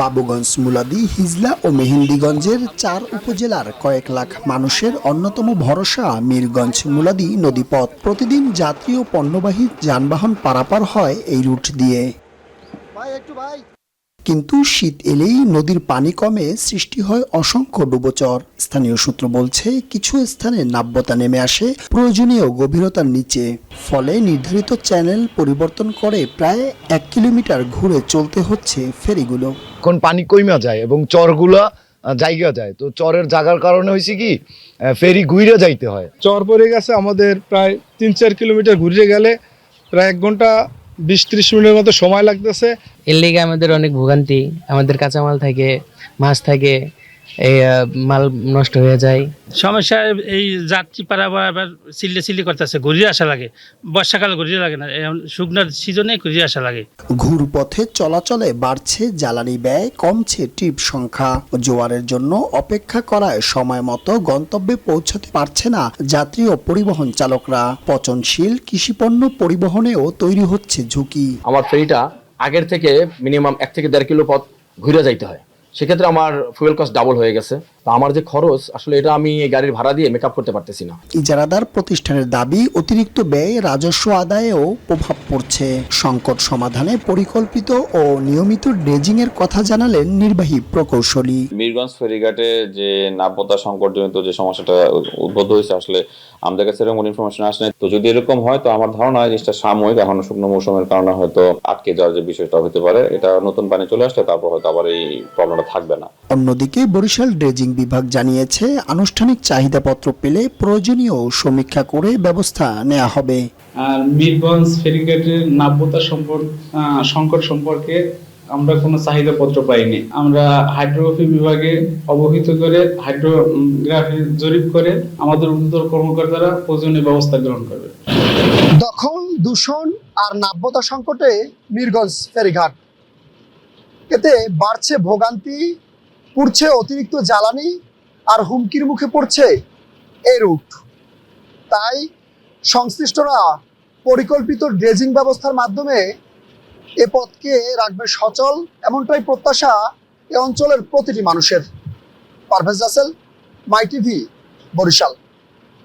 বাবুগঞ্জ, মুলাদি, হিজলা ও মেহেন্দিগঞ্জের 4 উপজেলার কয়েক লাখ মানুষের অন্যতম ভরসা মিরগঞ্জ মুলাদি নদীপথ। প্রতিদিন যাত্রী ও পণ্যবাহী যানবাহন পারাপার হয় এই রুট দিয়ে। কিন্তু শীত এলেই নদীর পানি কমে, সৃষ্টি হয় অসংখ্য ডুবোচর। স্থানীয় সূত্র বলছে, কিছু স্থানে নাব্যতা নেমে আসে প্রয়োজনীয় গভীরতার নিচে। ফলে নির্ধারিত চ্যানেল পরিবর্তন করে প্রায় 1 কিলোমিটার ঘুরে চলতে হচ্ছে ফেরিগুলো। এখন পানি কইমা যায় এবং চরগুলা জায়গা যায়, তো চরের জায়গার কারণে হয়েছে কি ফেরি ঘুরে যাইতে হয়। চর পড়ে গেছে আমাদের প্রায় 3-4 কিলোমিটার ঘুরে গেলে প্রায় 1 ঘন্টা 20-30 মিনিটের মতো সময় লাগতেছে। এর লেগে আমাদের অনেক ভোগান্তি, আমাদের কাঁচামাল থাকে, মাছ থাকে, এই মাল নষ্ট হয়ে যায়। সমস্যা এই যাত্রী পারাবার আবার চিল্লি করতেছে, ঘুরিয়ে আসা লাগে। বর্ষাকাল ঘুরিয়ে লাগে না, শুকনার সিজনে ঘুরিয়ে আসা লাগে। ঘুরপথে চলাচলে বাড়ছে জ্বালানি ব্যয়, কমছে ট্রিপ সংখ্যা। জোয়ারের জন্য অপেক্ষা করায় সময় মতো গন্তব্যে পৌঁছাতে পারছে না যাত্রী ও পরিবহন চালকরা। পচনশীল কৃষিপণ্য পরিবহনেও তৈরি হচ্ছে ঝুঁকি। আমার ফেরিটা আগের থেকে মিনিমাম 1 থেকে 1.5 কিলো পথ ঘুরে যাইতে হয়, সেক্ষেত্রে আমার ফুয়েল কস্ট ডাবল হয়ে গেছে। তো আমার যে খরচ, আসলে এটা আমি এই গাড়ির ভাড়া দিয়ে মেকআপ করতে পারতেছি না। ইজারাদার প্রতিষ্ঠানের দাবি, অতিরিক্ত ব্যয় রাজস্ব আদায়েও প্রভাব পড়ছে। সংকট সমাধানে পরিকল্পিত ও নিয়মিত ড্রেজিং এর কথা জানালেন নির্বাহী প্রকৌশলী। মিরগঞ্জ ফেরিঘাটে যে নাব্যতা সংকটজনিত যে সমস্যাটা উদ্ভূত হয়েছে, আসলে আমাদের কাছে এরকম ইনফরমেশন আসে না। তো যদি এরকম হয়, তো আমার ধারণা জিনিসটা সাময়িক, এখন শুকনো মৌসুমের কারণে হয়তো আটকে যাওয়ার যে বিষয়টা হতে পারে, এটা নতুন পানি চলে আসলে তারপর হয়তো আবার এই প্রবলেমটা থাকবে না। অন্যদিকে বরিশাল ড্রেজিং বিভাগ জানিয়েছে, আনুষ্ঠানিক চাহিদাপত্র পেলে প্রয়োজনীয় সমীক্ষা করে ব্যবস্থা নেওয়া হবে। আর মিরগঞ্জ ফেরিঘাটের নাব্যতা সংকট সম্পর্কে আমরা কোনো চাহিদাপত্র পাইনি। আমরা হাইড্রোগ্রাফি বিভাগে অবহিত করে হাইড্রোগ্রাফি জরিপ করে আমাদের ঊর্ধ্বতন কর্মকর্তারা প্রয়োজনীয় ব্যবস্থা গ্রহণ করবে। দখল, দূষণ আর নাব্যতা সংকটে মিরগঞ্জ ফেরিঘাট, এতে বাড়ছে ভোগান্তি, পুড়ছে অতিরিক্ত জ্বালানি আর হুমকির মুখে পড়ছে এই রুট। তাই সংশ্লিষ্টরা পরিকল্পিত ড্রেজিং ব্যবস্থার মাধ্যমে এ পথকে রাখবে সচল, এমনটাই প্রত্যাশা এ অঞ্চলের প্রতিটি মানুষের। পারভেজ রাসেল, মাই টিভি, বরিশাল।